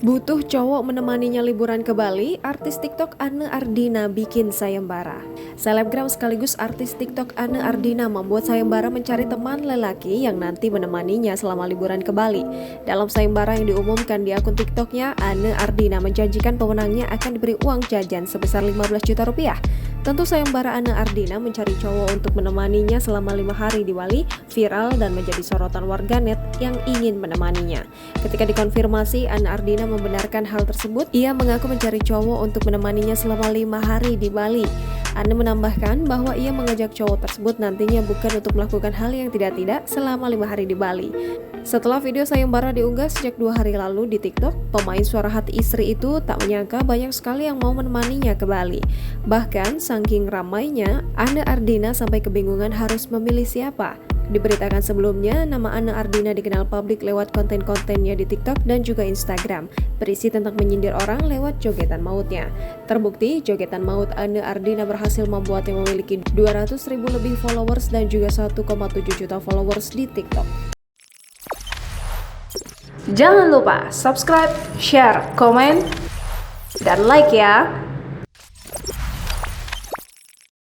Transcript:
Butuh cowok menemaninya liburan ke Bali, artis TikTok Anne Ardina bikin sayembara. Selebgram sekaligus artis TikTok Anne Ardina membuat sayembara mencari teman lelaki yang nanti menemaninya selama liburan ke Bali. Dalam sayembara yang diumumkan di akun TikToknya, Anne Ardina menjanjikan pemenangnya akan diberi uang jajan sebesar 15 juta rupiah. Tentu sayembara Anne Ardina mencari cowok untuk menemaninya selama 5 hari di Bali viral dan menjadi sorotan warganet yang ingin menemaninya. Ketika dikonfirmasi, Anne Ardina membenarkan hal tersebut. Ia mengaku mencari cowok untuk menemaninya selama 5 hari di Bali. Anne menambahkan bahwa ia mengajak cowok tersebut nantinya bukan untuk melakukan hal yang tidak-tidak selama 5 hari di Bali. Setelah video sayembara diunggah sejak 2 hari lalu di TikTok, pemain suara hati istri itu tak menyangka banyak sekali yang mau menemaninya ke Bali. Bahkan, saking ramainya, Anne Ardina sampai kebingungan harus memilih siapa. Diberitakan sebelumnya, nama Anne Ardina dikenal publik lewat konten-kontennya di TikTok dan juga Instagram, berisi tentang menyindir orang lewat jogetan mautnya. Terbukti, jogetan maut Anne Ardina berhasil membuatnya memiliki 200.000 lebih followers dan juga 1,7 juta followers di TikTok. Jangan lupa subscribe, share, komen, dan like ya!